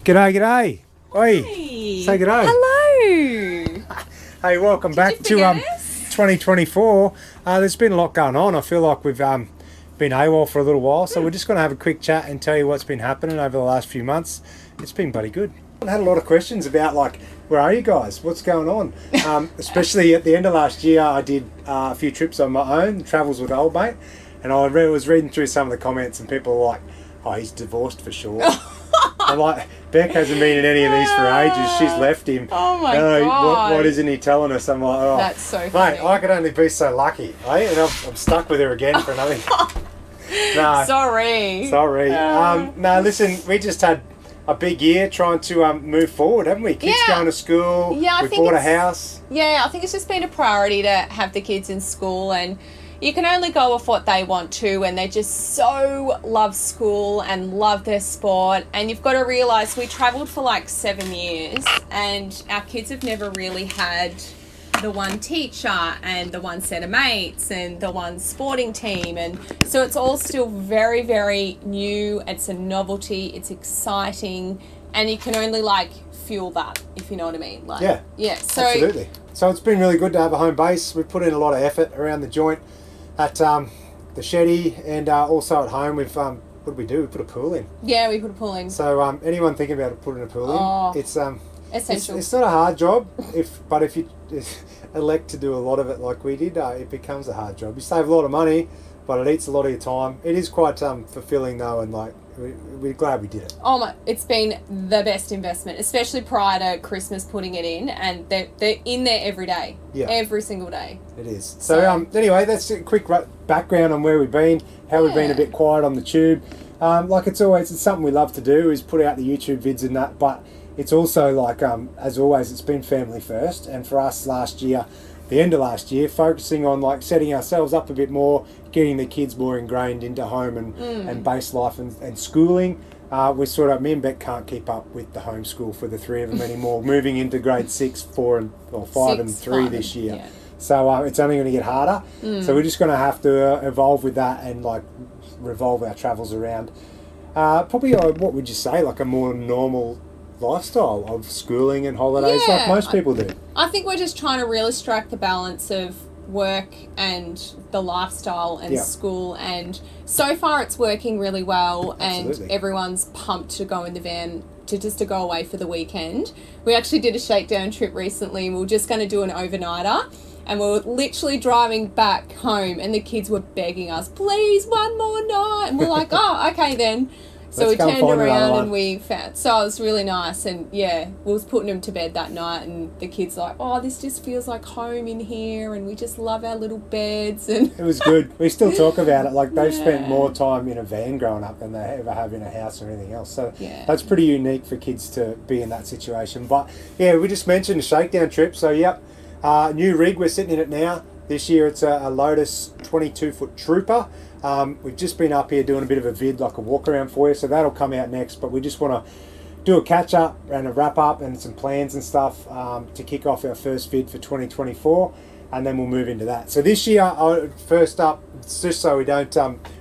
G'day, g'day. Oi, Hey. say g'day. Hello. Hey, welcome back you to forget us? 2024. There's been a lot going on. I feel like we've been AWOL for a little while, so we're just going to have a quick chat and tell you what's been happening over the last few months. It's been bloody good. I had a lot of questions about, like, where are you guys? What's going on? Especially at the end of last year, I did a few trips on my own, travels with old mate, and I was reading through some of the comments, and people were like, "Oh, he's divorced for sure." I'm like, Beck hasn't been in any of these for ages. She's left him. Oh my God. What isn't he telling us? I'm like, oh, That's so funny. mate, I could only be so lucky, eh? And I'm stuck with her again for another. No, Sorry. sorry. No, listen, we just had a big year trying to move forward, haven't we? Kids Yeah. going to school. Yeah, I we think bought a it's- house. Yeah, I think it's just been a priority to have the kids in school, and you can only go off what they want to, and they just so love school and love their sport. And you've got to realise we travelled for like 7 years, and our kids have never really had the one teacher and the one set of mates and the one sporting team, and so it's all still very, very new. It's a novelty, it's exciting, and you can only like fuel that, if you know what I mean. Like, Yeah. So Absolutely. So it's been really good to have a home base. We've put in a lot of effort around the joint at the Shetty, and also at home. We've what did we do? We put a pool in. yeah, we put a pool in. So anyone thinking about putting a pool Oh, in, it's essential. it's not a hard job. But if you elect to do a lot of it like we did, it becomes a hard job. You save a lot of money, but it eats a lot of your time. It is quite fulfilling though, and like we're glad we did it. Oh my! It's been the best investment, especially prior to Christmas putting it in, and they're in there every day, Yeah. every single day. It is. So anyway, that's a quick background on where we've been, how we've been a bit quiet on the tube. Like it's something we love to do is put out the YouTube vids and that, but it's also like, as always, it's been family first. And for us last year, the end of last year, focusing on like setting ourselves up a bit more, getting the kids more ingrained into home and base life and schooling. We me and Beck can't keep up with the homeschool for the three of them anymore, moving into grade 6, 4 or 5 and 3 this year. Yeah. So it's only going to get harder. So we're just going to have to evolve with that and like revolve our travels around. Probably, what would you say, like a more normal lifestyle of schooling and holidays, like most people do. I think we're just trying to really strike the balance of work and the lifestyle and school, and so far it's working really well. Absolutely. And everyone's pumped to go in the van to go away for the weekend. We actually did a shakedown trip recently, and we were just going to do an overnighter, and we were literally driving back home, and the kids were begging us, please, one more night, and we're like, oh, okay then. So Let's go we and turned find another around one. and we found, so it was really nice. And yeah, we was putting them to bed that night, and the kids like, oh, this just feels like home in here, and we just love our little beds. And It was good. We still talk about it. Like they've spent Yeah. more time in a van growing up than they ever have in a house or anything else. So Yeah. that's pretty unique for kids to be in that situation. But yeah, we just mentioned a shakedown trip. So yep, new rig, we're sitting in it now. This year it's a Lotus 22-foot Trooper. We've just been up here doing a bit of a vid, like a walk around for you, so that'll come out next. But we just want to do a catch up and a wrap up and some plans and stuff to kick off our first vid for 2024, and then we'll move into that. So this year, first up, just so we don't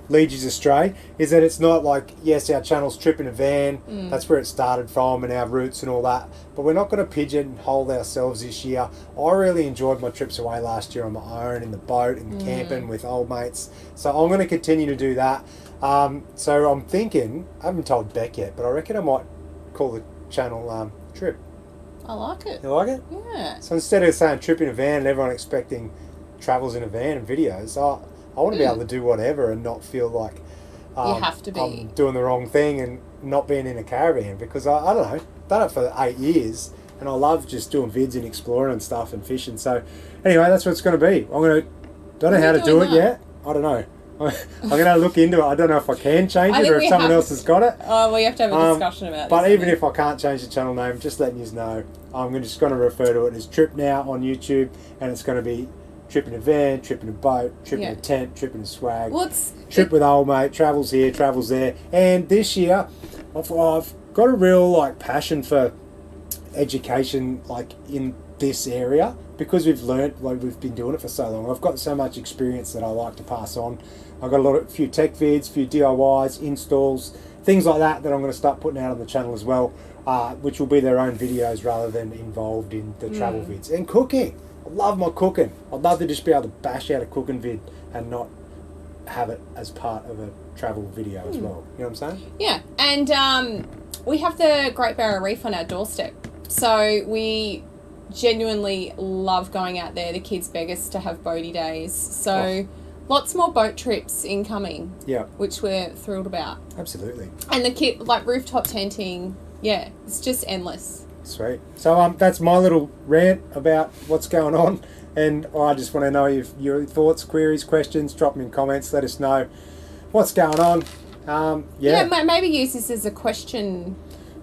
lead you astray, is that it's not like, yes, our channel's Trip in a Van, that's where it started from and our roots and all that, but we're not going to pigeonhole ourselves this year. I really enjoyed my trips away last year on my own, in the boat, in camping with old mates, so I'm going to continue to do that. So I'm thinking, I haven't told Beck yet, but I reckon I might call the channel Trip. I like it. You like it? Yeah. So instead of saying Trip in a Van and everyone expecting travels in a van and videos, I want to be able to do whatever and not feel like You have to be. I'm doing the wrong thing and not being in a caravan, because I don't know, done it for 8 years and I love just doing vids and exploring and stuff and fishing. So anyway, that's what it's going to be. Don't know how to do it yet. I don't know. I'm going to look into it. I don't know if I can change it or if someone else has got it. Oh, we have to have a discussion about this. But even if I can't change the channel name, just letting you know, I'm just going to refer to it as Trip now on YouTube, and it's going to be Trip in a Van, Trip in a Boat, Trip in a Tent, Trip in a Swag, Trip with old mate, travels here, travels there. And this year, I've got a real like passion for education, like in this area, because we've been doing it for so long. I've got so much experience that I like to pass on. I've got few tech vids, few DIYs, installs, things like that I'm going to start putting out on the channel as well, which will be their own videos rather than involved in the travel vids. And cooking. I love my cooking. I'd love to just be able to bash out a cooking vid and not have it as part of a travel video as well. You know what I'm saying? Yeah, and we have the Great Barrier Reef on our doorstep. So we genuinely love going out there. The kids beg us to have boaty days. So lots more boat trips incoming. Yeah. Which we're thrilled about. Absolutely. And the like rooftop tenting, yeah, it's just endless. Sweet. So that's my little rant about what's going on, and I just want to know if your thoughts, queries, questions, drop them in comments. Let us know what's going on. Yeah, maybe use this as a question.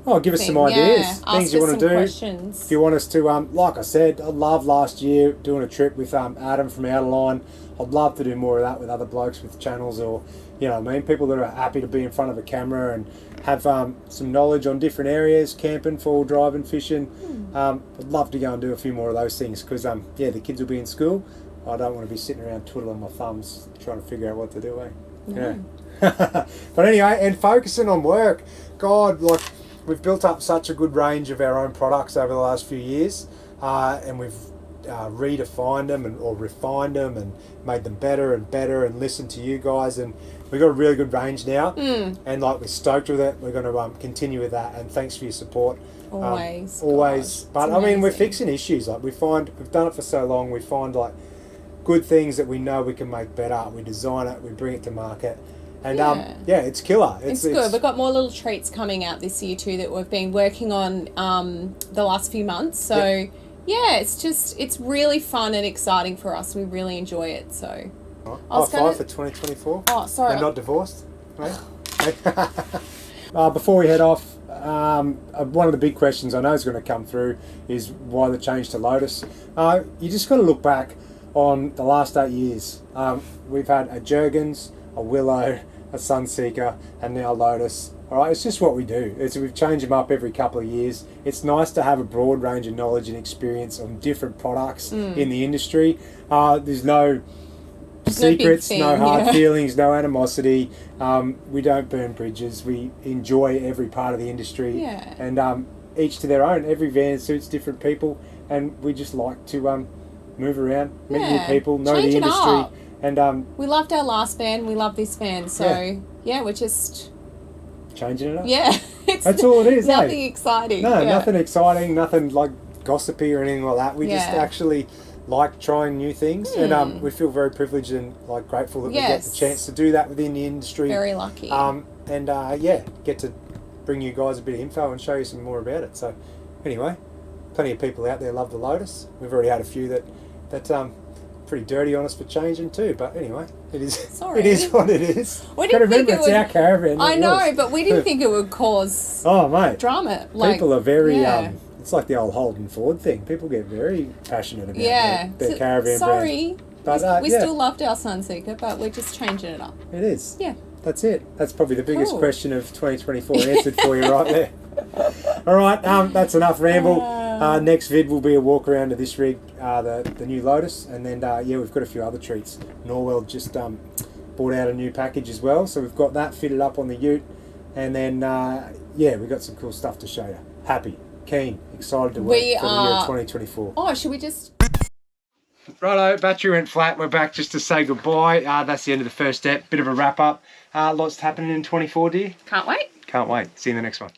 Oh, give us some ideas, things you want to do. Questions. If you want us to, like I said, I loved last year doing a trip with Adam from Outerline. I'd love to do more of that with other blokes with channels, or you know what I mean, people that are happy to be in front of a camera and have some knowledge on different areas, camping, four-wheel driving, fishing. I'd love to go and do a few more of those things because the kids will be in school. I don't want to be sitting around twiddling my thumbs trying to figure out what to do, No. Yeah. But anyway, and focusing on work. God, like, we've built up such a good range of our own products over the last few years, and we've redefined them or refined them and made them better and better, and listened to you guys, and we've got a really good range now. And like, we're stoked with it. We're going to continue with that, and thanks for your support. Always. But I mean, we're fixing issues. Like, we've done it for so long. We find like good things that we know we can make better. We design it, we bring it to market. And it's killer. It's good. We've got more little treats coming out this year too that we've been working on the last few months. So it's really fun and exciting for us. We really enjoy it. So high five for 2024. Oh, sorry. We're not divorced, right? Before we head off, one of the big questions I know is going to come through is why the change to Lotus. You just got to look back on the last 8 years. We've had a Jergens, a Willow, a Sunseeker, and now Lotus. All right, it's just what we do. We've changed them up every couple of years. It's nice to have a broad range of knowledge and experience on different products in the industry. There's no secrets, no hard feelings, no animosity. We don't burn bridges. We enjoy every part of the industry. Yeah. And each to their own. Every van suits different people, and we just like to move around, meet new people, know Change the it industry. up. And we loved our last van. We love this van. So we're just changing it up. Yeah, that's all it is. Nothing exciting. No, nothing exciting. Nothing like gossipy or anything like that. We just actually like trying new things, and we feel very privileged and like grateful that we get the chance to do that within the industry. Very lucky. Get to bring you guys a bit of info and show you some more about it. So, anyway, plenty of people out there love the Lotus. We've already had a few that pretty dirty on us for changing too, but anyway, it is. Sorry. It is what it is. We didn't think it would, our caravan. I know, but we didn't think it would cause drama. Like, people are very. It's like the old Holden Ford thing. People get very passionate about their caravan. Sorry, but we still loved our Sunseeker, but we're just changing it up. It is. Yeah. That's it. That's probably the biggest question of 2024 answered for you right there. All right, that's enough ramble. Next vid will be a walk around to this rig, the new Lotus, and then we've got a few other treats. Norwell just bought out a new package as well, so we've got that fitted up on the ute, and then we've got some cool stuff to show you. Happy, keen, excited to work for the year 2024. Oh, should we just? Righto, battery went flat. We're back just to say goodbye. That's the end of the first step. Bit of a wrap up. Lots happening in 24, dear. Can't wait. Can't wait. See you in the next one.